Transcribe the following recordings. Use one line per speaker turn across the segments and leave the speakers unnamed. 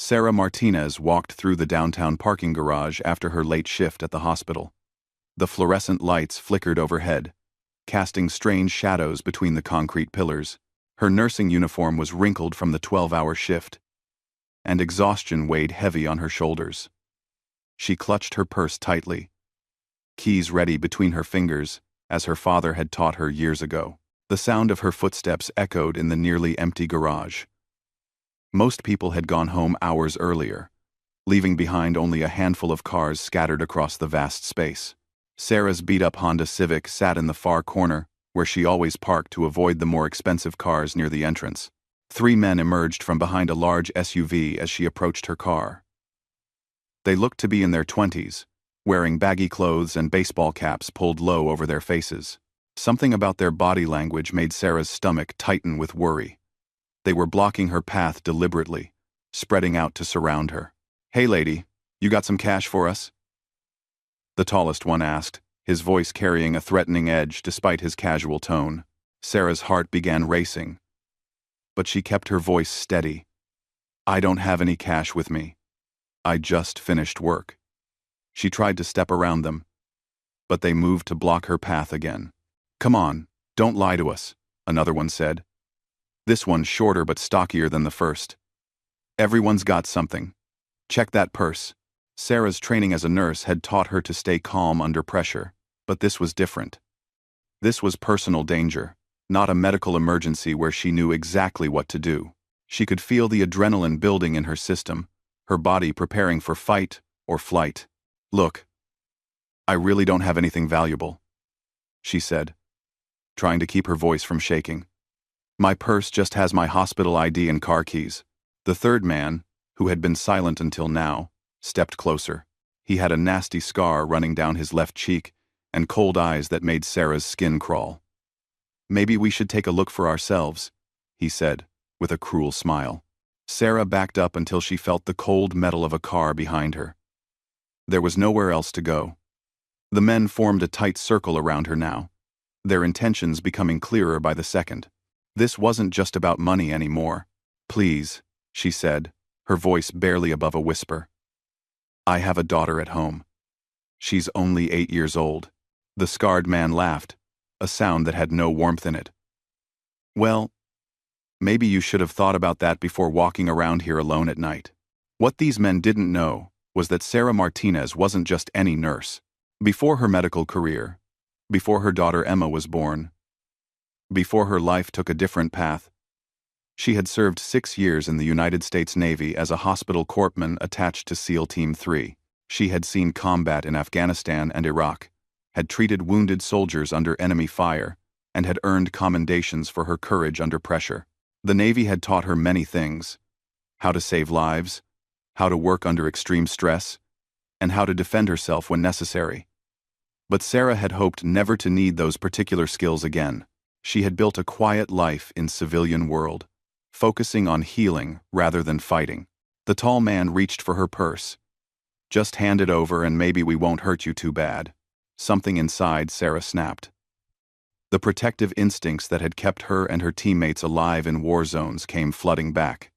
Sarah Martinez walked through the downtown parking garage after her late shift at the hospital. The fluorescent lights flickered overhead, casting strange shadows between the concrete pillars. Her nursing uniform was wrinkled from the 12-hour shift, and exhaustion weighed heavy on her shoulders. She clutched her purse tightly, keys ready between her fingers, as her father had taught her years ago. The sound of her footsteps echoed in the nearly empty garage. Most people had gone home hours earlier, leaving behind only a handful of cars scattered across the vast space. Sarah's beat-up Honda Civic sat in the far corner, where she always parked to avoid the more expensive cars near the entrance. 3 men emerged from behind a large SUV as she approached her car. They looked to be in their 20s, wearing baggy clothes and baseball caps pulled low over their faces. Something about their body language made Sarah's stomach tighten with worry. They were blocking her path deliberately, spreading out to surround her. "Hey lady, you got some cash for us?" The tallest one asked, his voice carrying a threatening edge despite his casual tone. Sarah's heart began racing, but she kept her voice steady. "I don't have any cash with me. I just finished work." She tried to step around them, but they moved to block her path again. "Come on, don't lie to us," another one said. This one shorter but stockier than the first. "Everyone's got something. Check that purse." Sarah's training as a nurse had taught her to stay calm under pressure, but this was different. This was personal danger, not a medical emergency where she knew exactly what to do. She could feel the adrenaline building in her system, her body preparing for fight or flight. "Look, I really don't have anything valuable," she said, trying to keep her voice from shaking. "My purse just has my hospital ID and car keys." The third man, who had been silent until now, stepped closer. He had a nasty scar running down his left cheek and cold eyes that made Sarah's skin crawl. "Maybe we should take a look for ourselves," he said, with a cruel smile. Sarah backed up until she felt the cold metal of a car behind her. There was nowhere else to go. The men formed a tight circle around her now, their intentions becoming clearer by the second. This wasn't just about money anymore. "Please," she said, her voice barely above a whisper. "I have a daughter at home. She's only 8 years old." The scarred man laughed, a sound that had no warmth in it. "Well, maybe you should have thought about that before walking around here alone at night." What these men didn't know was that Sarah Martinez wasn't just any nurse. Before her medical career, before her daughter Emma was born, before her life took a different path, she had served 6 years in the United States Navy as a hospital corpsman attached to SEAL Team 3. She had seen combat in Afghanistan and Iraq, had treated wounded soldiers under enemy fire, and had earned commendations for her courage under pressure. The Navy had taught her many things: how to save lives, how to work under extreme stress, and how to defend herself when necessary. But Sarah had hoped never to need those particular skills again. She had built a quiet life in civilian world, focusing on healing rather than fighting. The tall man reached for her purse. "Just hand it over and maybe we won't hurt you too bad." Something inside Sarah snapped. The protective instincts that had kept her and her teammates alive in war zones came flooding back.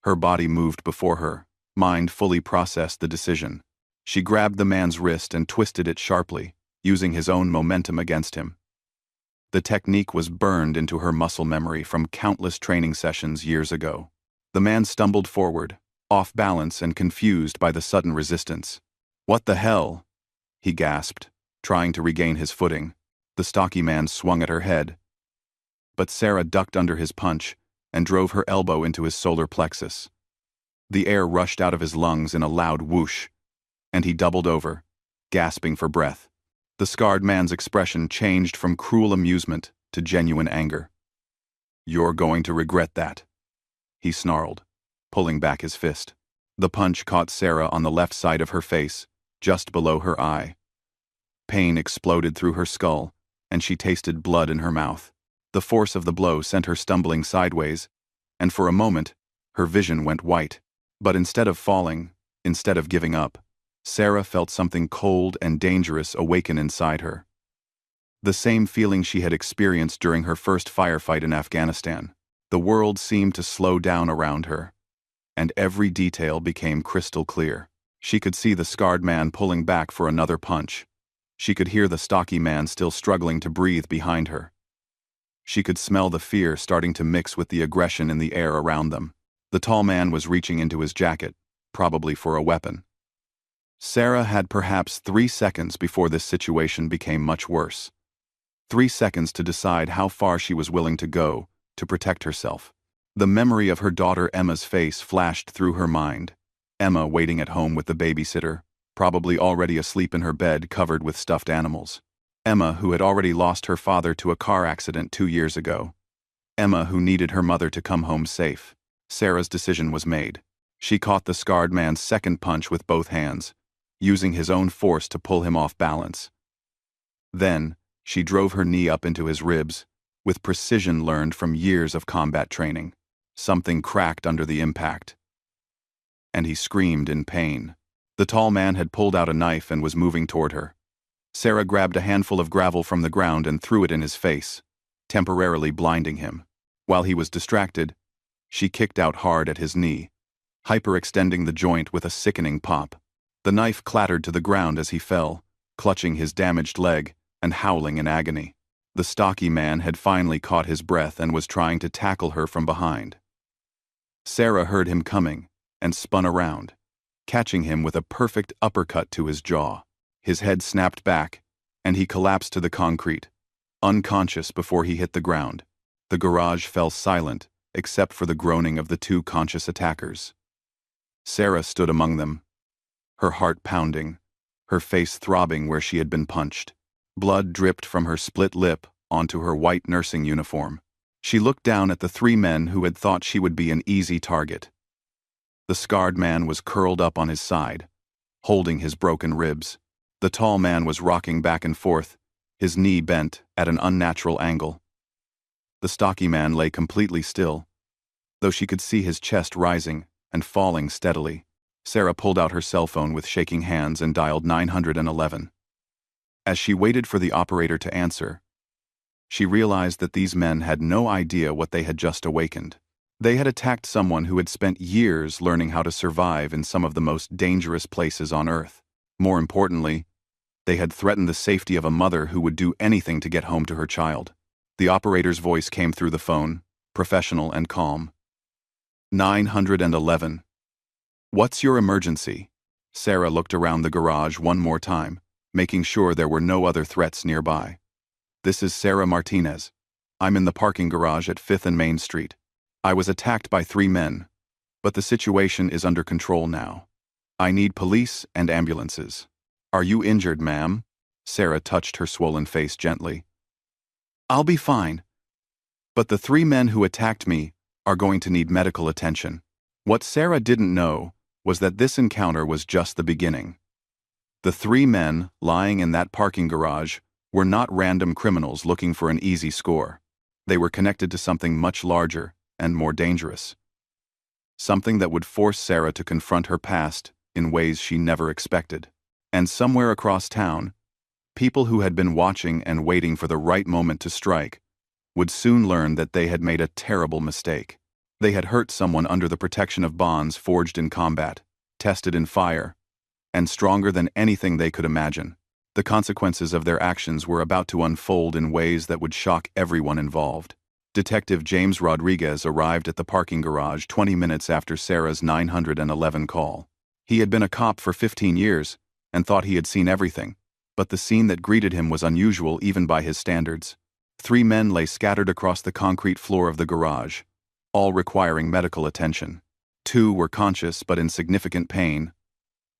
Her body moved before her, mind fully processed the decision. She grabbed the man's wrist and twisted it sharply, using his own momentum against him. The technique was burned into her muscle memory from countless training sessions years ago. The man stumbled forward, off balance and confused by the sudden resistance. "What the hell?" he gasped, trying to regain his footing. The stocky man swung at her head, but Sarah ducked under his punch and drove her elbow into his solar plexus. The air rushed out of his lungs in a loud whoosh, and he doubled over, gasping for breath. The scarred man's expression changed from cruel amusement to genuine anger. "You're going to regret that," he snarled, pulling back his fist. The punch caught Sarah on the left side of her face, just below her eye. Pain exploded through her skull, and she tasted blood in her mouth. The force of the blow sent her stumbling sideways, and for a moment, her vision went white. But instead of falling, instead of giving up, Sarah felt something cold and dangerous awaken inside her. The same feeling she had experienced during her first firefight in Afghanistan. The world seemed to slow down around her. and every detail became crystal clear. She could see the scarred man pulling back for another punch. She could hear the stocky man still struggling to breathe behind her. She could smell the fear starting to mix with the aggression in the air around them. The tall man was reaching into his jacket, probably for a weapon. Sarah had perhaps 3 seconds before this situation became much worse. 3 seconds to decide how far she was willing to go to protect herself. The memory of her daughter Emma's face flashed through her mind. Emma waiting at home with the babysitter, probably already asleep in her bed covered with stuffed animals. Emma who had already lost her father to a car accident 2 years ago. Emma who needed her mother to come home safe. Sarah's decision was made. She caught the scarred man's second punch with both hands, using his own force to pull him off balance. Then, she drove her knee up into his ribs, with precision learned from years of combat training. Something cracked under the impact, and he screamed in pain. The tall man had pulled out a knife and was moving toward her. Sarah grabbed a handful of gravel from the ground and threw it in his face, temporarily blinding him. While he was distracted, she kicked out hard at his knee, hyperextending the joint with a sickening pop. The knife clattered to the ground as he fell, clutching his damaged leg and howling in agony. The stocky man had finally caught his breath and was trying to tackle her from behind. Sarah heard him coming and spun around, catching him with a perfect uppercut to his jaw. His head snapped back, and he collapsed to the concrete, unconscious before he hit the ground. The garage fell silent, except for the groaning of the 2 conscious attackers. Sarah stood among them, her heart pounding, her face throbbing where she had been punched. Blood dripped from her split lip onto her white nursing uniform. She looked down at the 3 men who had thought she would be an easy target. The scarred man was curled up on his side, holding his broken ribs. The tall man was rocking back and forth, his knee bent at an unnatural angle. The stocky man lay completely still, though she could see his chest rising and falling steadily. Sarah pulled out her cell phone with shaking hands and dialed 911. As she waited for the operator to answer, she realized that these men had no idea what they had just awakened. They had attacked someone who had spent years learning how to survive in some of the most dangerous places on Earth. More importantly, they had threatened the safety of a mother who would do anything to get home to her child. The operator's voice came through the phone, professional and calm. 911. What's your emergency? Sarah looked around the garage one more time, making sure there were no other threats nearby. This is Sarah Martinez. I'm in the parking garage at 5th and Main Street. I was attacked by 3 men, but the situation is under control now. I need police and ambulances. Are you injured, ma'am? Sarah touched her swollen face gently. I'll be fine. But the 3 men who attacked me are going to need medical attention. What Sarah didn't know was that this encounter was just the beginning. The 3 men lying in that parking garage were not random criminals looking for an easy score. They were connected to something much larger and more dangerous. Something that would force Sarah to confront her past in ways she never expected. And somewhere across town, people who had been watching and waiting for the right moment to strike would soon learn that they had made a terrible mistake. They had hurt someone under the protection of bonds forged in combat, tested in fire, and stronger than anything they could imagine. The consequences of their actions were about to unfold in ways that would shock everyone involved. Detective James Rodriguez arrived at the parking garage 20 minutes after Sarah's 911 call. He had been a cop for 15 years and thought he had seen everything, but the scene that greeted him was unusual even by his standards. 3 men lay scattered across the concrete floor of the garage, all requiring medical attention. 2 were conscious but in significant pain,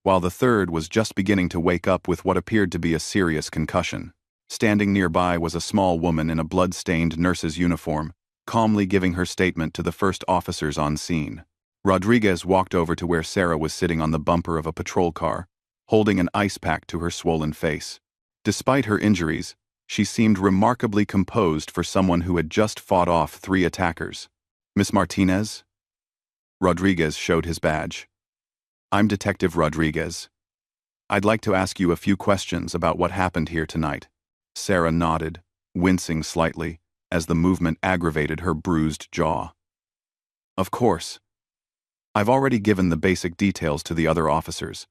while the 3rd was just beginning to wake up with what appeared to be a serious concussion. Standing nearby was a small woman in a blood-stained nurse's uniform, calmly giving her statement to the first officers on scene. Rodriguez walked over to where Sarah was sitting on the bumper of a patrol car, holding an ice pack to her swollen face. Despite her injuries, she seemed remarkably composed for someone who had just fought off 3 attackers. Miss Martinez? Rodriguez showed his badge. I'm Detective Rodriguez. I'd like to ask you a few questions about what happened here tonight. Sarah nodded, wincing slightly, as the movement aggravated her bruised jaw. Of course. I've already given the basic details to the other officers,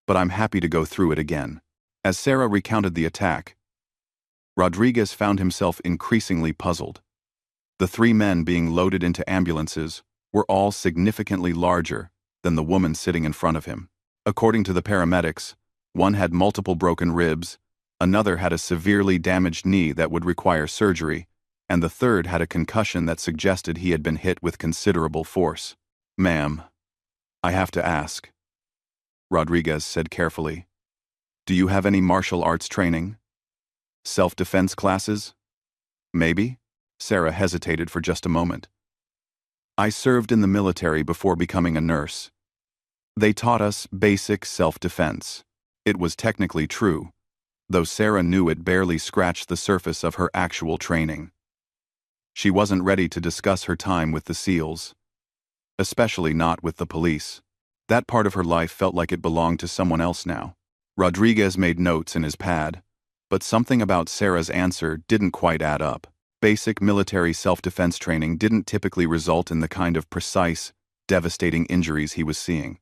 but I'm happy to go through it again. As Sarah recounted the attack, Rodriguez found himself increasingly puzzled. The three men being loaded into ambulances were all significantly larger than the woman sitting in front of him. According to the paramedics, one had multiple broken ribs, another had a severely damaged knee that would require surgery, and the third had a concussion that suggested he had been hit with considerable force. "Ma'am, I have to ask," Rodriguez said carefully. "Do you have any martial arts training? Self-defense classes? Maybe?" Sarah hesitated for just a moment. "I served in the military before becoming a nurse. They taught us basic self-defense." It was technically true, though Sarah knew it barely scratched the surface of her actual training. She wasn't ready to discuss her time with the SEALs, especially not with the police. That part of her life felt like it belonged to someone else now. Rodriguez made notes in his pad, but something about Sarah's answer didn't quite add up. Basic military self-defense training didn't typically result in the kind of precise, devastating injuries he was seeing.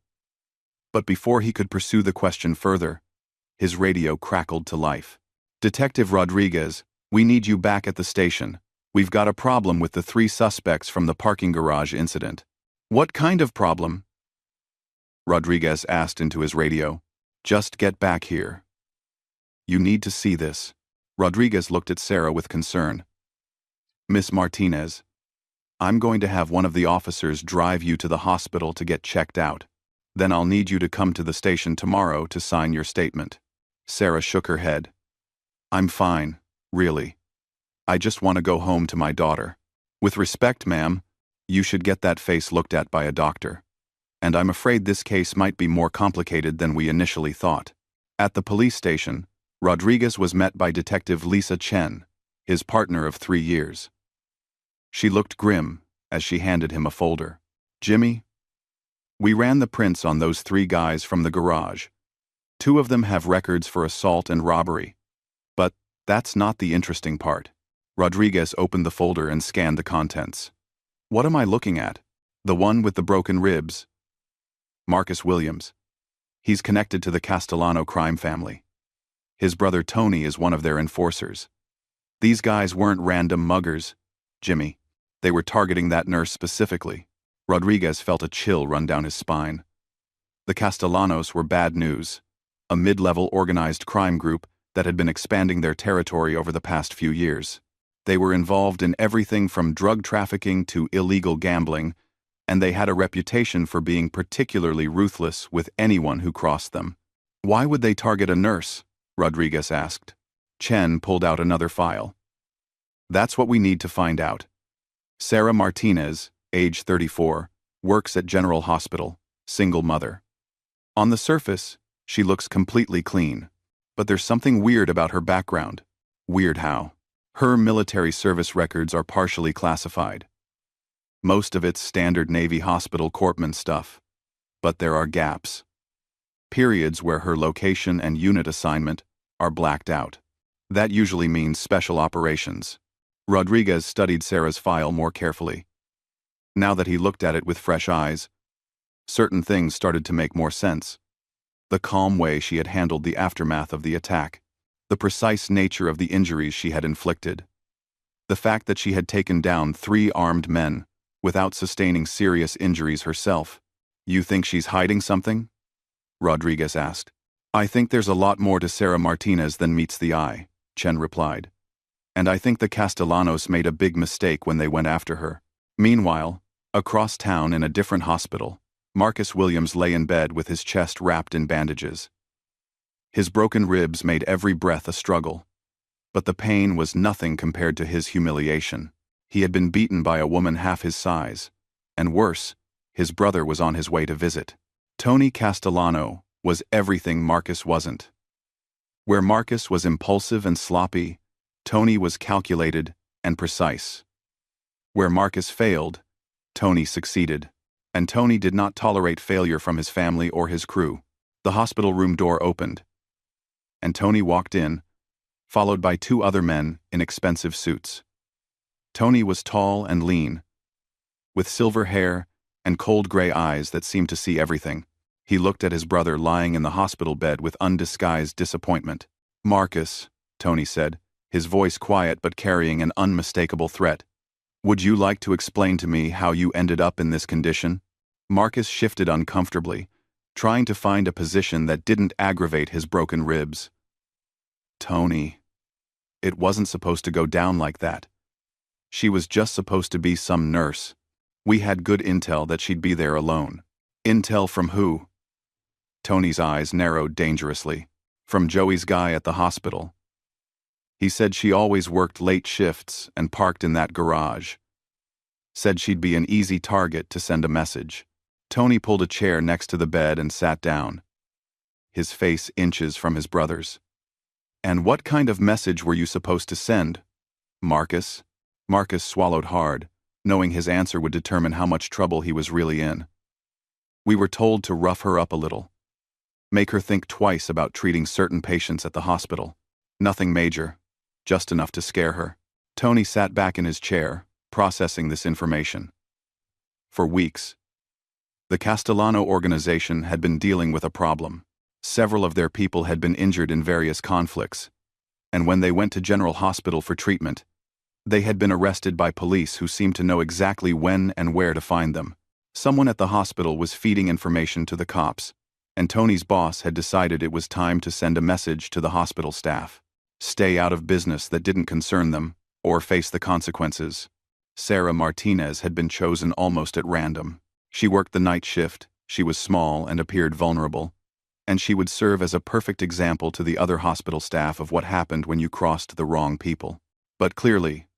But before he could pursue the question further, his radio crackled to life. "Detective Rodriguez, we need you back at the station. We've got a problem with the 3 suspects from the parking garage incident." "What kind of problem?" Rodriguez asked into his radio. "Just get back here. You need to see this." Rodriguez looked at Sarah with concern. "Miss Martinez, I'm going to have one of the officers drive you to the hospital to get checked out. Then I'll need you to come to the station tomorrow to sign your statement." Sarah shook her head. "I'm fine, really. I just want to go home to my daughter." "With respect, ma'am, you should get that face looked at by a doctor. And I'm afraid this case might be more complicated than we initially thought." At the police station, Rodriguez was met by Detective Lisa Chen, his partner of 3 years. She looked grim as she handed him a folder. "Jimmy, we ran the prints on those 3 guys from the garage. 2 of them have records for assault and robbery. But that's not the interesting part." Rodriguez opened the folder and scanned the contents. "What am I looking at?" "The one with the broken ribs. Marcus Williams. He's connected to the Castellano crime family. His brother Tony is one of their enforcers. These guys weren't random muggers, Jimmy. They were targeting that nurse specifically." Rodriguez felt a chill run down his spine. The Castellanos were bad news, a mid-level organized crime group that had been expanding their territory over the past few years. They were involved in everything from drug trafficking to illegal gambling, and they had a reputation for being particularly ruthless with anyone who crossed them. "Why would they target a nurse?" Rodriguez asked. Chen pulled out another file. "That's what we need to find out. Sarah Martinez, age 34, works at General Hospital, single mother. On the surface, she looks completely clean, but there's something weird about her background." "Weird how?" "Her military service records are partially classified. Most of it's standard Navy hospital corpsman stuff, but there are gaps. Periods where her location and unit assignment are blacked out. That usually means special operations." Rodriguez studied Sarah's file more carefully. Now that he looked at it with fresh eyes, certain things started to make more sense. The calm way she had handled the aftermath of the attack, the precise nature of the injuries she had inflicted, the fact that she had taken down 3 armed men without sustaining serious injuries herself. "You think she's hiding something?" Rodriguez asked. "I think there's a lot more to Sarah Martinez than meets the eye," Chen replied. "And I think the Castellanos made a big mistake when they went after her." Meanwhile, across town in a different hospital, Marcus Williams lay in bed with his chest wrapped in bandages. His broken ribs made every breath a struggle, but the pain was nothing compared to his humiliation. He had been beaten by a woman half his size, and worse, his brother was on his way to visit. Tony Castellano was everything Marcus wasn't. Where Marcus was impulsive and sloppy, Tony was calculated and precise. Where Marcus failed, Tony succeeded. And Tony did not tolerate failure from his family or his crew. The hospital room door opened, and Tony walked in, followed by 2 other men in expensive suits. Tony was tall and lean, with silver hair and cold gray eyes that seemed to see everything. He looked at his brother lying in the hospital bed with undisguised disappointment. "Marcus," Tony said, his voice quiet but carrying an unmistakable threat. "Would you like to explain to me how you ended up in this condition?" Marcus shifted uncomfortably, trying to find a position that didn't aggravate his broken ribs. "Tony, it wasn't supposed to go down like that. She was just supposed to be some nurse. We had good intel that she'd be there alone." "Intel from who?" Tony's eyes narrowed dangerously. "From Joey's guy at the hospital. He said she always worked late shifts and parked in that garage. Said she'd be an easy target to send a message." Tony pulled a chair next to the bed and sat down, his face inches from his brother's. "And what kind of message were you supposed to send, Marcus?" Marcus swallowed hard, knowing his answer would determine how much trouble he was really in. "We were told to rough her up a little. Make her think twice about treating certain patients at the hospital. Nothing major, just enough to scare her." Tony sat back in his chair, processing this information. For weeks, the Castellano organization had been dealing with a problem. Several of their people had been injured in various conflicts, and when they went to General Hospital for treatment, they had been arrested by police who seemed to know exactly when and where to find them. Someone at the hospital was feeding information to the cops, and Tony's boss had decided it was time to send a message to the hospital staff. Stay out of business that didn't concern them, or face the consequences. Sarah Martinez had been chosen almost at random. She worked the night shift, she was small and appeared vulnerable, and she would serve as a perfect example to the other hospital staff of what happened when you crossed the wrong people. But clearly,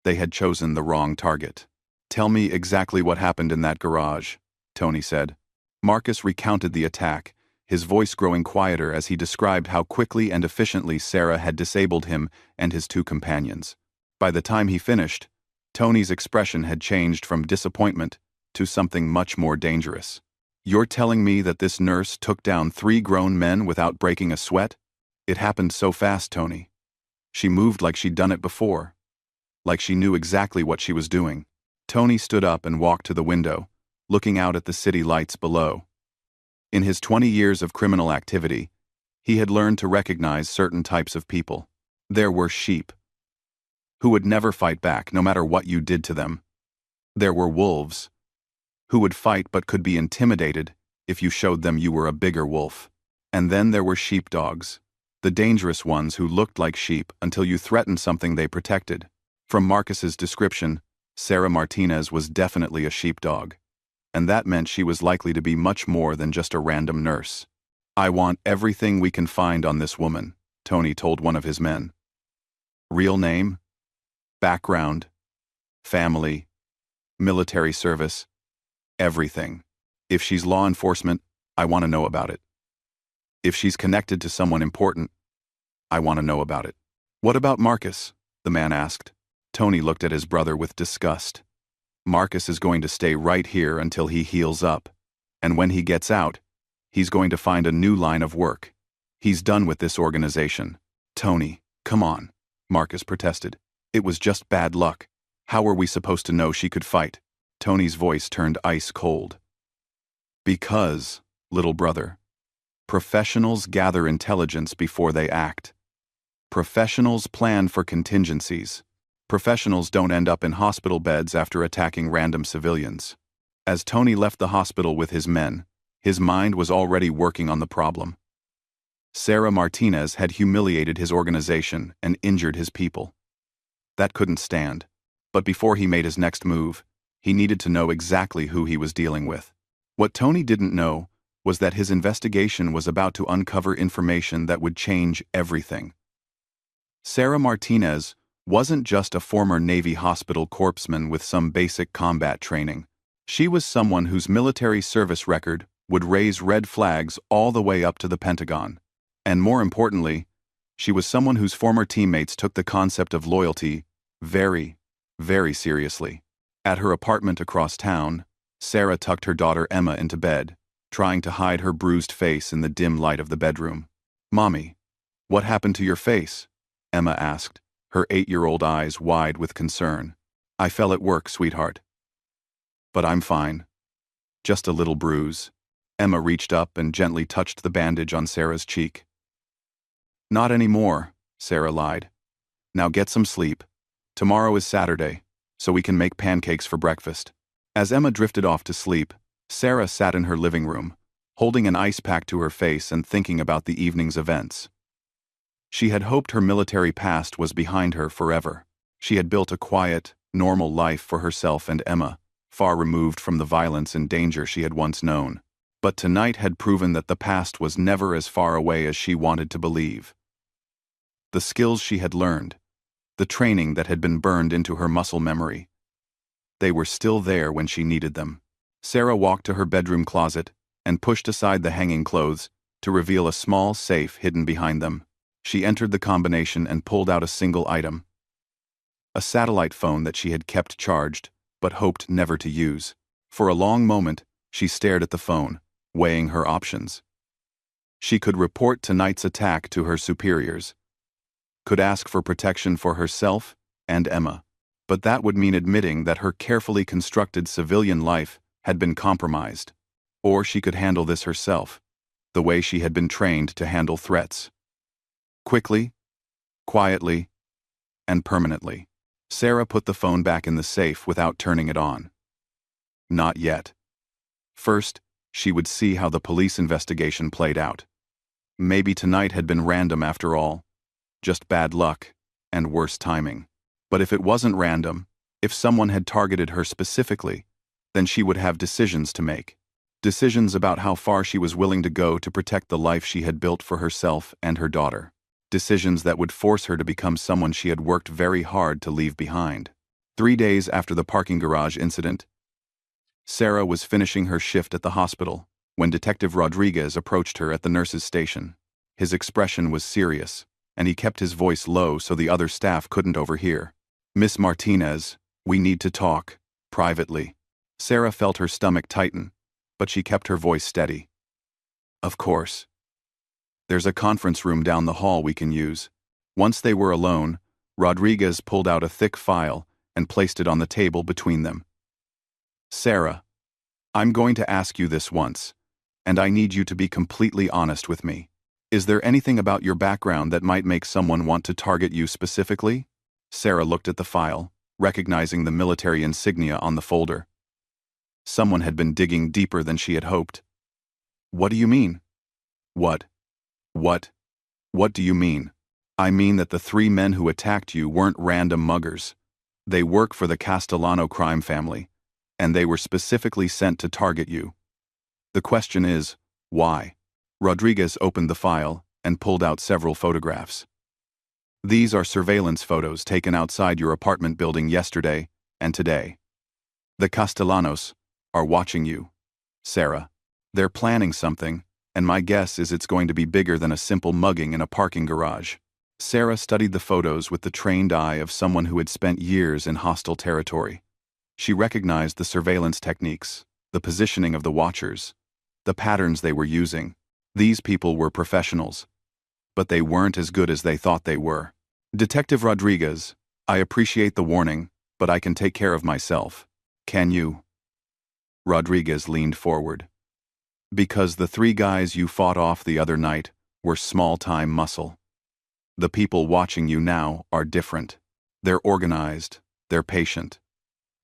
they had chosen the wrong target. "Tell me exactly what happened in that garage," Tony said. Marcus recounted the attack, his voice growing quieter as he described how quickly and efficiently Sarah had disabled him and his two companions. By the time he finished, Tony's expression had changed from disappointment to something much more dangerous. "You're telling me that this nurse took down 3 grown men without breaking a sweat? It happened so fast, Tony. She moved like she'd done it before. Like she knew exactly what she was doing." Tony stood up and walked to the window, looking out at the city lights below. In his 20 years of criminal activity, he had learned to recognize certain types of people. There were sheep, who would never fight back no matter what you did to them. There were wolves, who would fight but could be intimidated if you showed them you were a bigger wolf. And then there were sheepdogs, the dangerous ones who looked like sheep until you threatened something they protected. From Marcus's description, Sarah Martinez was definitely a sheepdog, and that meant she was likely to be much more than just a random nurse. "I want everything we can find on this woman," Tony told one of his men. "Real name, background, family, military service, everything. If she's law enforcement, I want to know about it. If she's connected to someone important, I want to know about it." "What about Marcus?" the man asked. Tony looked at his brother with disgust. "Marcus is going to stay right here until he heals up, and when he gets out, he's going to find a new line of work. He's done with this organization." "Tony, come on," Marcus protested. "It was just bad luck. How were we supposed to know she could fight?" Tony's voice turned ice cold. "Because, little brother, professionals gather intelligence before they act. Professionals plan for contingencies. Professionals don't end up in hospital beds after attacking random civilians." As Tony left the hospital with his men, his mind was already working on the problem. Sarah Martinez had humiliated his organization and injured his people. That couldn't stand, but before he made his next move, he needed to know exactly who he was dealing with. What Tony didn't know was that his investigation was about to uncover information that would change everything. Sarah Martinez wasn't just a former Navy hospital corpsman with some basic combat training. She was someone whose military service record would raise red flags all the way up to the Pentagon. And more importantly, she was someone whose former teammates took the concept of loyalty very, very seriously. At her apartment across town, Sarah tucked her daughter Emma into bed, trying to hide her bruised face in the dim light of the bedroom. "Mommy, what happened to your face?" Emma asked, her 8-year-old eyes wide with concern. "I fell at work, sweetheart." But I'm fine. Just a little bruise. Emma reached up and gently touched the bandage on Sarah's cheek. Not anymore, Sarah lied. Now get some sleep. Tomorrow is Saturday, so we can make pancakes for breakfast. As Emma drifted off to sleep, Sarah sat in her living room, holding an ice pack to her face and thinking about the evening's events. She had hoped her military past was behind her forever. She had built a quiet, normal life for herself and Emma, far removed from the violence and danger she had once known. But tonight had proven that the past was never as far away as she wanted to believe. The skills she had learned, the training that had been burned into her muscle memory, they were still there when she needed them. Sarah walked to her bedroom closet and pushed aside the hanging clothes to reveal a small safe hidden behind them. She entered the combination and pulled out a single item. A satellite phone that she had kept charged, but hoped never to use. For a long moment, she stared at the phone, weighing her options. She could report tonight's attack to her superiors, could ask for protection for herself and Emma, but that would mean admitting that her carefully constructed civilian life had been compromised. Or she could handle this herself, the way she had been trained to handle threats. Quickly, quietly, and permanently. Sarah put the phone back in the safe without turning it on. Not yet. First, she would see how the police investigation played out. Maybe tonight had been random after all, just bad luck and worse timing. But if it wasn't random, if someone had targeted her specifically, then she would have decisions to make. Decisions about how far she was willing to go to protect the life she had built for herself and her daughter. Decisions that would force her to become someone she had worked very hard to leave behind. 3 days after the parking garage incident, Sarah was finishing her shift at the hospital when Detective Rodriguez approached her at the nurse's station. His expression was serious, and he kept his voice low so the other staff couldn't overhear. "Miss Martinez, we need to talk, privately." Sarah felt her stomach tighten, but she kept her voice steady. "Of course. There's a conference room down the hall we can use." Once they were alone, Rodriguez pulled out a thick file and placed it on the table between them. "Sarah, I'm going to ask you this once, and I need you to be completely honest with me. Is there anything about your background that might make someone want to target you specifically?" Sarah looked at the file, recognizing the military insignia on the folder. Someone had been digging deeper than she had hoped. "What do you mean?" What do you mean?" "I mean that the 3 men who attacked you weren't random muggers. They work for the Castellano crime family, and they were specifically sent to target you. The question is, why?" Rodriguez opened the file and pulled out several photographs. "These are surveillance photos taken outside your apartment building yesterday and today. The Castellanos are watching you, Sarah. They're planning something, and my guess is it's going to be bigger than a simple mugging in a parking garage." Sarah studied the photos with the trained eye of someone who had spent years in hostile territory. She recognized the surveillance techniques, the positioning of the watchers, the patterns they were using. These people were professionals, but they weren't as good as they thought they were. "Detective Rodriguez, I appreciate the warning, but I can take care of myself. Can you?" Rodriguez leaned forward. "Because the 3 guys you fought off the other night were small-time muscle. The people watching you now are different. They're organized, they're patient,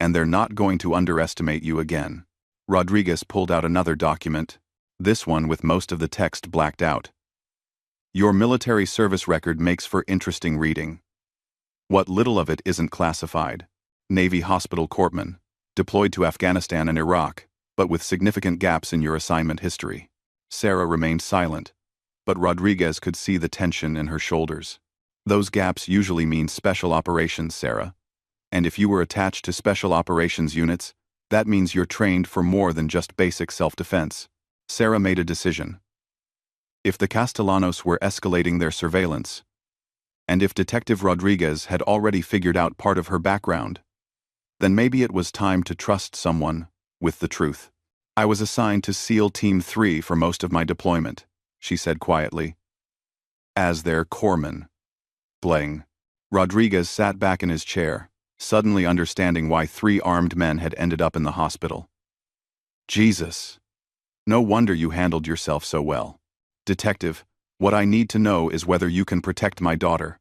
and they're not going to underestimate you again." Rodriguez pulled out another document, this one with most of the text blacked out. "Your military service record makes for interesting reading. What little of it isn't classified. Navy hospital corpsman, deployed to Afghanistan and Iraq, but with significant gaps in your assignment history." Sarah remained silent, but Rodriguez could see the tension in her shoulders. "Those gaps usually mean special operations, Sarah. And if you were attached to special operations units, that means you're trained for more than just basic self-defense." Sarah made a decision. If the Castellanos were escalating their surveillance, and if Detective Rodriguez had already figured out part of her background, then maybe it was time to trust someone with the truth. "I was assigned to SEAL Team 3 for most of my deployment," she said quietly. "As their corpsman." Bling. Rodriguez sat back in his chair, suddenly understanding why 3 armed men had ended up in the hospital. Jesus. No wonder you handled yourself so well. Detective, what I need to know is whether you can protect my daughter.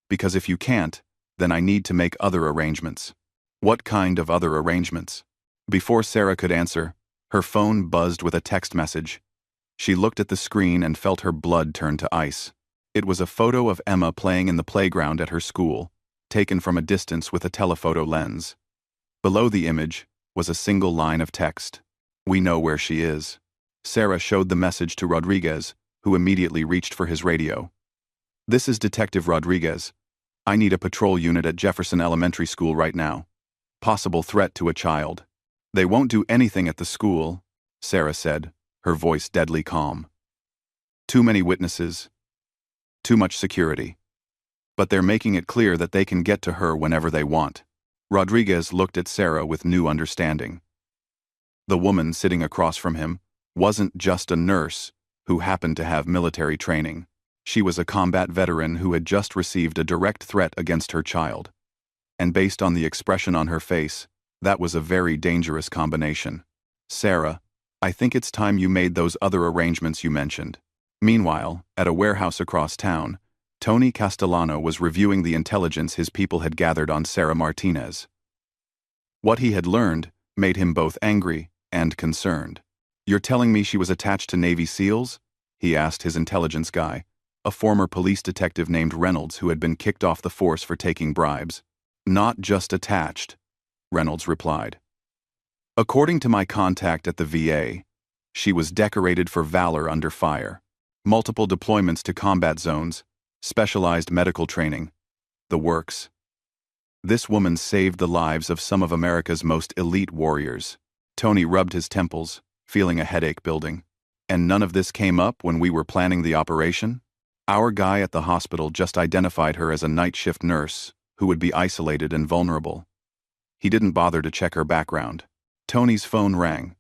Because if you can't, then I need to make other arrangements. What kind of other arrangements? Before Sarah could answer, her phone buzzed with a text message. She looked at the screen and felt her blood turn to ice. It was a photo of Emma playing in the playground at her school, taken from a distance with a telephoto lens. Below the image was a single line of text. We know where she is. Sarah showed the message to Rodriguez, who immediately reached for his radio. This is Detective Rodriguez. I need a patrol unit at Jefferson Elementary School right now. Possible threat to a child. They won't do anything at the school, Sarah said, her voice deadly calm. Too many witnesses. Too much security. But they're making it clear that they can get to her whenever they want. Rodriguez looked at Sarah with new understanding. The woman sitting across from him wasn't just a nurse who happened to have military training. She was a combat veteran who had just received a direct threat against her child. And based on the expression on her face, that was a very dangerous combination. Sarah, I think it's time you made those other arrangements you mentioned. Meanwhile, at a warehouse across town, Tony Castellano was reviewing the intelligence his people had gathered on Sarah Martinez. What he had learned made him both angry and concerned. You're telling me she was attached to Navy SEALs? He asked his intelligence guy, a former police detective named Reynolds who had been kicked off the force for taking bribes. Not just attached, Reynolds replied. According to my contact at the VA, she was decorated for valor under fire. Multiple deployments to combat zones, specialized medical training, the works. This woman saved the lives of some of America's most elite warriors. Tony rubbed his temples, feeling a headache building. And none of this came up when we were planning the operation? Our guy at the hospital just identified her as a night shift nurse who would be isolated and vulnerable. He didn't bother to check her background. Tony's phone rang.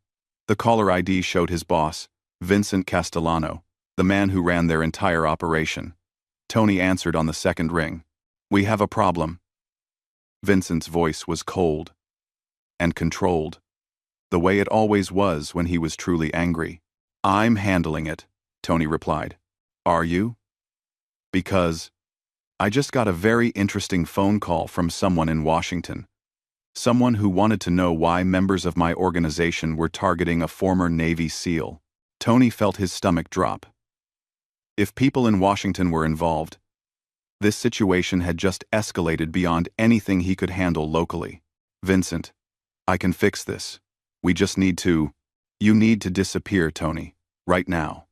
The caller ID showed his boss, Vincent Castellano, the man who ran their entire operation. Tony answered on the second ring. We have a problem. Vincent's voice was cold and controlled, the way it always was when he was truly angry. I'm handling it, Tony replied. Are you? Because I just got a very interesting phone call from someone in Washington. Someone who wanted to know why members of my organization were targeting a former Navy SEAL. Tony felt his stomach drop. If people in Washington were involved, this situation had just escalated beyond anything he could handle locally. Vincent, I can fix this. We just need to... You need to disappear, Tony, right now.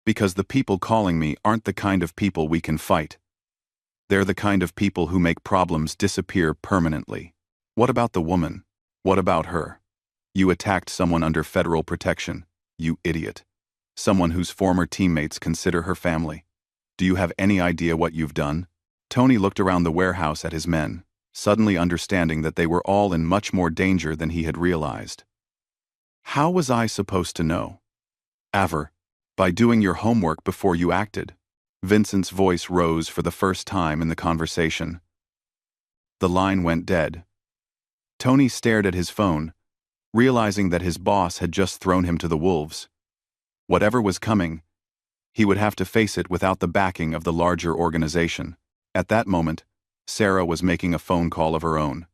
Because the people calling me aren't the kind of people we can fight. They're the kind of people who make problems disappear permanently. What about the woman? What about her? You attacked someone under federal protection, you idiot. Someone whose former teammates consider her family. Do you have any idea what you've done? Tony looked around the warehouse at his men, suddenly understanding that they were all in much more danger than he had realized. How was I supposed to know? Aver, by doing your homework before you acted. Vincent's voice rose for the first time in the conversation. The line went dead. Tony stared at his phone, realizing that his boss had just thrown him to the wolves. Whatever was coming, he would have to face it without the backing of the larger organization. At that moment, Sarah was making a phone call of her own.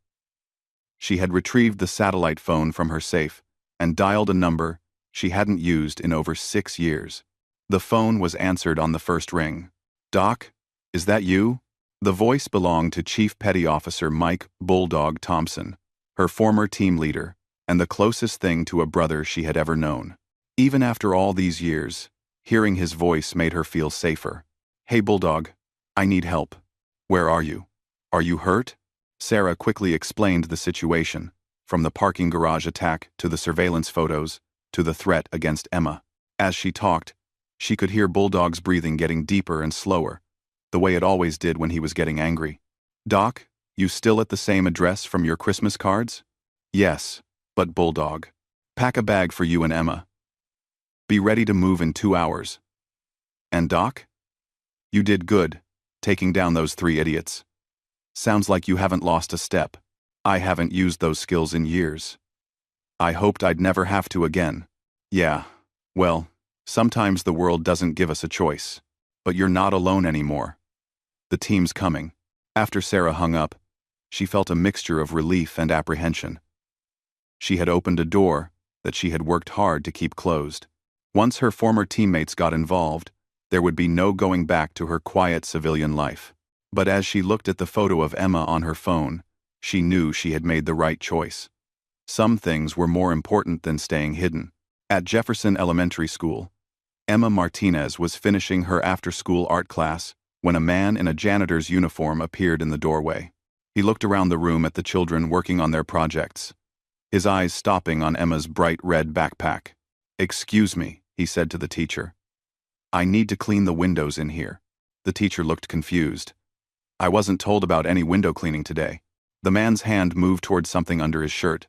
She had retrieved the satellite phone from her safe and dialed a number she hadn't used in over 6 years. The phone was answered on the first ring. Doc, is that you? The voice belonged to Chief Petty Officer Mike Bulldog Thompson, her former team leader, and the closest thing to a brother she had ever known. Even after all these years, hearing his voice made her feel safer. Hey Bulldog, I need help. Where are you? Are you hurt? Sarah quickly explained the situation, from the parking garage attack to the surveillance photos to the threat against Emma. As she talked, she could hear Bulldog's breathing getting deeper and slower, the way it always did when he was getting angry. Doc, you still at the same address from your Christmas cards? Yes, but Bulldog. Pack a bag for you and Emma. Be ready to move in 2 hours. And Doc? You did good, taking down those 3 idiots. Sounds like you haven't lost a step. I haven't used those skills in years. I hoped I'd never have to again. Yeah, well, sometimes the world doesn't give us a choice. But you're not alone anymore. The team's coming. After Sarah hung up, she felt a mixture of relief and apprehension. She had opened a door that she had worked hard to keep closed. Once her former teammates got involved, there would be no going back to her quiet civilian life. But as she looked at the photo of Emma on her phone, she knew she had made the right choice. Some things were more important than staying hidden. At Jefferson Elementary School, Emma Martinez was finishing her after-school art class when a man in a janitor's uniform appeared in the doorway. He looked around the room at the children working on their projects, his eyes stopping on Emma's bright red backpack. "Excuse me," he said to the teacher. "I need to clean the windows in here." The teacher looked confused. "I wasn't told about any window cleaning today." The man's hand moved toward something under his shirt,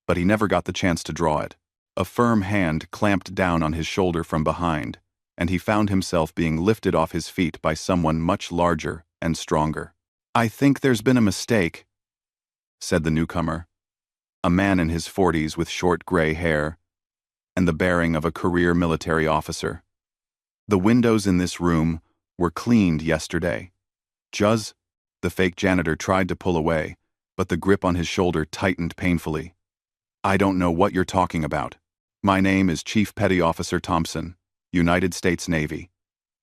but he never got the chance to draw it. A firm hand clamped down on his shoulder from behind, and he found himself being lifted off his feet by someone much larger and stronger. "I think there's been a mistake," said the newcomer, a man in his 40s with short gray hair and the bearing of a career military officer. "The windows in this room were cleaned yesterday." "Juz?" The fake janitor tried to pull away, but the grip on his shoulder tightened painfully. "I don't know what you're talking about. My name is Chief Petty Officer Thompson, United States Navy,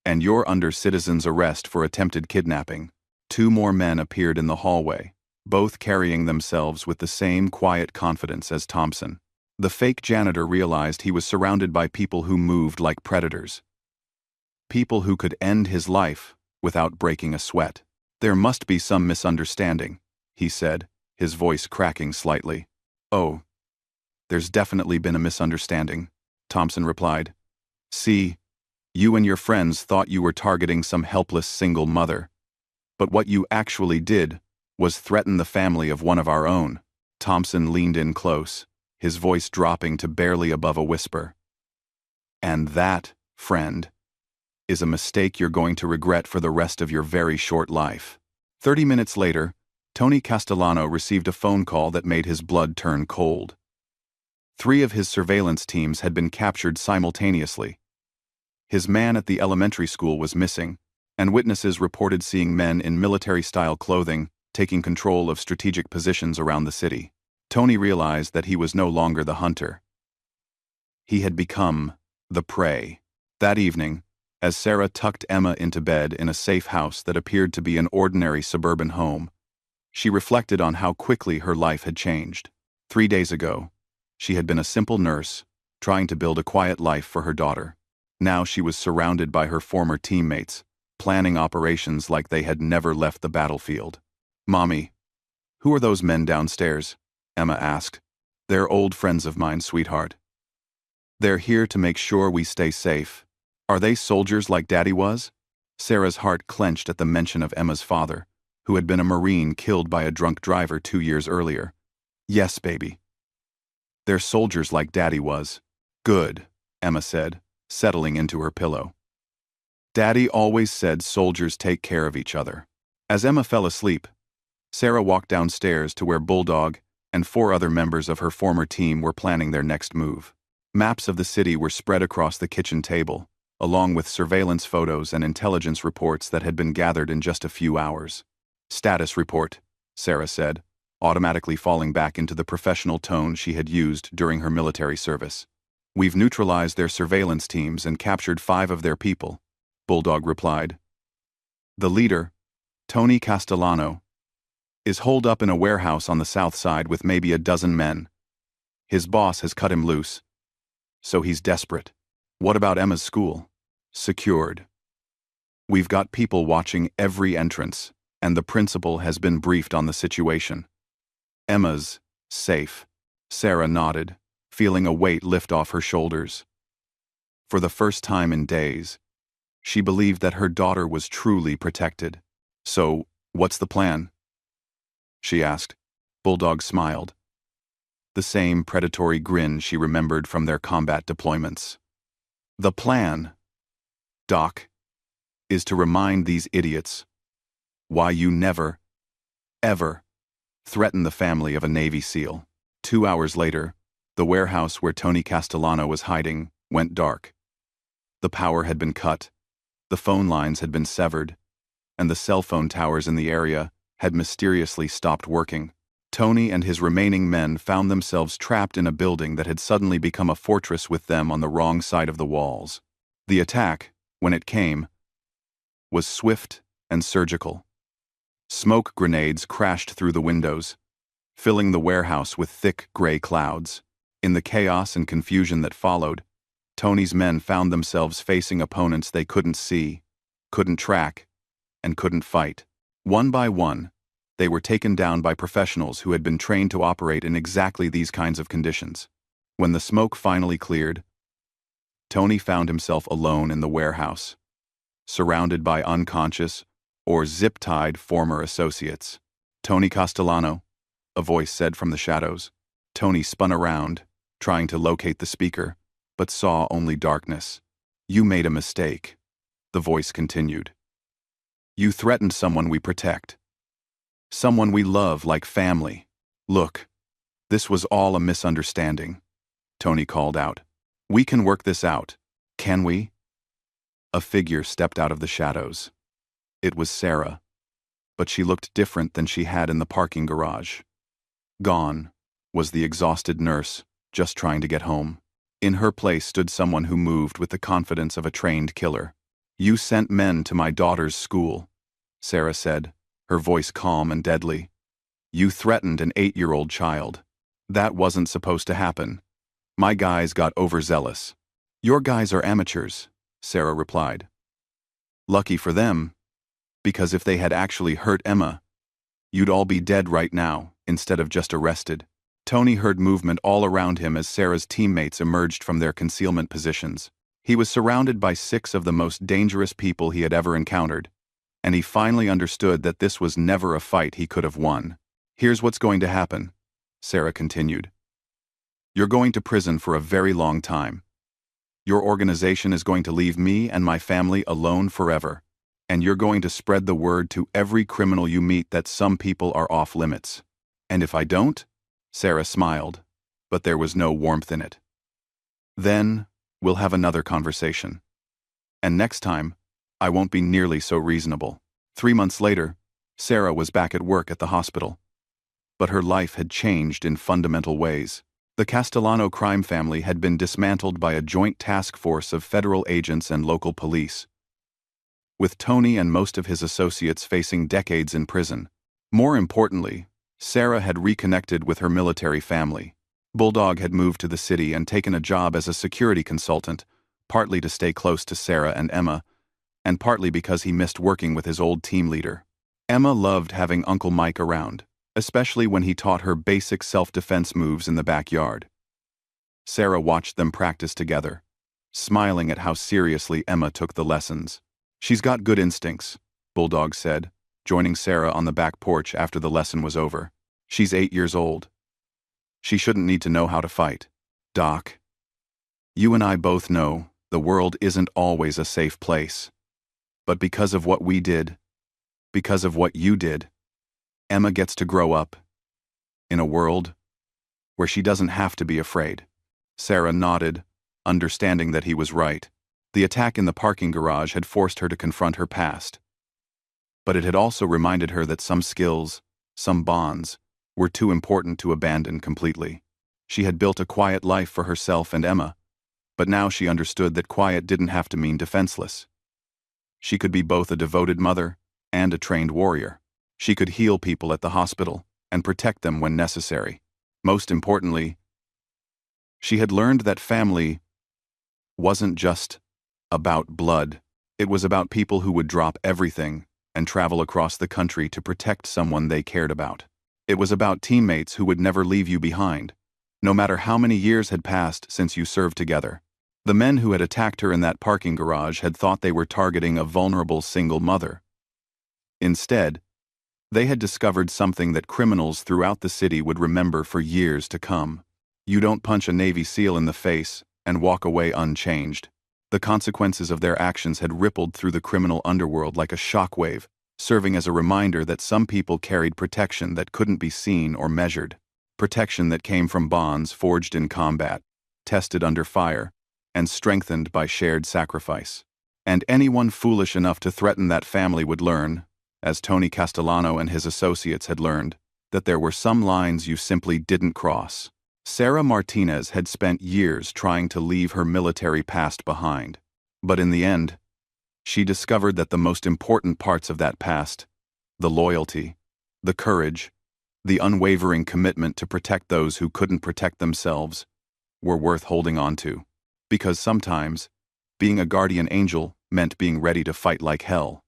and you're under citizen's arrest for attempted kidnapping." Two more men appeared in the hallway, both carrying themselves with the same quiet confidence as Thompson. The fake janitor realized he was surrounded by people who moved like predators. People who could end his life without breaking a sweat. "There must be some misunderstanding," he said, his voice cracking slightly. "Oh, there's definitely been a misunderstanding," Thompson replied. "See, you and your friends thought you were targeting some helpless single mother. But what you actually did was threaten the family of one of our own." Thompson leaned in close, his voice dropping to barely above a whisper. "And that, friend, is a mistake you're going to regret for the rest of your very short life." 30 minutes later, Tony Castellano received a phone call that made his blood turn cold. 3 of his surveillance teams had been captured simultaneously. His man at the elementary school was missing, and witnesses reported seeing men in military-style clothing taking control of strategic positions around the city. Tony realized that he was no longer the hunter. He had become the prey. That evening, as Sarah tucked Emma into bed in a safe house that appeared to be an ordinary suburban home, she reflected on how quickly her life had changed. 3 days ago, she had been a simple nurse, trying to build a quiet life for her daughter. Now she was surrounded by her former teammates, planning operations like they had never left the battlefield. "Mommy, who are those men downstairs?" Emma asked. "They're old friends of mine, sweetheart. They're here to make sure we stay safe." "Are they soldiers like Daddy was?" Sarah's heart clenched at the mention of Emma's father, who had been a Marine killed by a drunk driver 2 years earlier. "Yes, baby. They're soldiers like Daddy was." "Good," Emma said, settling into her pillow. "Daddy always said soldiers take care of each other." As Emma fell asleep, Sarah walked downstairs to where Bulldog and 4 other members of her former team were planning their next move. Maps of the city were spread across the kitchen table, along with surveillance photos and intelligence reports that had been gathered in just a few hours. "Status report," Sarah said, automatically falling back into the professional tone she had used during her military service. "We've neutralized their surveillance teams and captured 5 of their people," Bulldog replied. "The leader, Tony Castellano, is holed up in a warehouse on the south side with maybe a dozen men. His boss has cut him loose, so he's desperate." "What about Emma's school?" "Secured. We've got people watching every entrance, and the principal has been briefed on the situation. Emma's safe." Sarah nodded, feeling a weight lift off her shoulders. For the first time in days, she believed that her daughter was truly protected. "So, what's the plan?" she asked. Bulldog smiled. The same predatory grin she remembered from their combat deployments. "The plan, Doc, is to remind these idiots why you never ever threaten the family of a Navy SEAL. 2 hours later, the warehouse where Tony Castellano was hiding went dark. The power had been cut, the phone lines had been severed, and the cell phone towers in the area had mysteriously stopped working. Tony and his remaining men found themselves trapped in a building that had suddenly become a fortress with them on the wrong side of the walls. The attack, when it came, was swift and surgical. Smoke grenades crashed through the windows, filling the warehouse with thick gray clouds. In the chaos and confusion that followed, Tony's men found themselves facing opponents they couldn't see, couldn't track, and couldn't fight. One by one, they were taken down by professionals who had been trained to operate in exactly these kinds of conditions. When the smoke finally cleared, Tony found himself alone in the warehouse, surrounded by unconscious or zip-tied former associates. "Tony Castellano," a voice said from the shadows. Tony spun around, trying to locate the speaker, but saw only darkness. "You made a mistake," the voice continued. "You threatened someone we protect. Someone we love like family. Look, this was all a misunderstanding," Tony called out. "We can work this out, can we?" A figure stepped out of the shadows. It was Sarah, but she looked different than she had in the parking garage. Gone was the exhausted nurse, just trying to get home. In her place stood someone who moved with the confidence of a trained killer. "You sent men to my daughter's school," Sarah said, her voice calm and deadly. "You threatened an 8-year-old child. That wasn't supposed to happen. My guys got overzealous." "Your guys are amateurs," Sarah replied. "Lucky for them, because if they had actually hurt Emma, you'd all be dead right now, instead of just arrested." Tony heard movement all around him as Sarah's teammates emerged from their concealment positions. He was surrounded by 6 of the most dangerous people he had ever encountered, and he finally understood that this was never a fight he could have won. "Here's what's going to happen," Sarah continued. "You're going to prison for a very long time. Your organization is going to leave me and my family alone forever, and you're going to spread the word to every criminal you meet that some people are off limits. And if I don't?" Sarah smiled, but there was no warmth in it. "Then we'll have another conversation. And next time, I won't be nearly so reasonable." 3 months later, Sarah was back at work at the hospital. But her life had changed in fundamental ways. The Castellano crime family had been dismantled by a joint task force of federal agents and local police, with Tony and most of his associates facing decades in prison. More importantly, Sarah had reconnected with her military family. Bulldog had moved to the city and taken a job as a security consultant, partly to stay close to Sarah and Emma, and partly because he missed working with his old team leader. Emma loved having Uncle Mike around, especially when he taught her basic self-defense moves in the backyard. Sarah watched them practice together, smiling at how seriously Emma took the lessons. "She's got good instincts," Bulldog said, joining Sarah on the back porch after the lesson was over. "She's 8 years old. She shouldn't need to know how to fight. Doc, you and I both know the world isn't always a safe place. But because of what we did, because of what you did, Emma gets to grow up in a world where she doesn't have to be afraid." Sarah nodded, understanding that he was right. The attack in the parking garage had forced her to confront her past. But it had also reminded her that some skills, some bonds, were too important to abandon completely. She had built a quiet life for herself and Emma, but now she understood that quiet didn't have to mean defenseless. She could be both a devoted mother and a trained warrior. She could heal people at the hospital and protect them when necessary. Most importantly, she had learned that family wasn't just about blood. It was about people who would drop everything and travel across the country to protect someone they cared about. It was about teammates who would never leave you behind, no matter how many years had passed since you served together. The men who had attacked her in that parking garage had thought they were targeting a vulnerable single mother. Instead, they had discovered something that criminals throughout the city would remember for years to come. You don't punch a Navy SEAL in the face and walk away unchanged. The consequences of their actions had rippled through the criminal underworld like a shockwave, serving as a reminder that some people carried protection that couldn't be seen or measured, protection that came from bonds forged in combat, tested under fire, and strengthened by shared sacrifice. And anyone foolish enough to threaten that family would learn, as Tony Castellano and his associates had learned, that there were some lines you simply didn't cross. Sarah Martinez had spent years trying to leave her military past behind, but in the end, she discovered that the most important parts of that past, the loyalty, the courage, the unwavering commitment to protect those who couldn't protect themselves, were worth holding on to. Because sometimes, being a guardian angel meant being ready to fight like hell.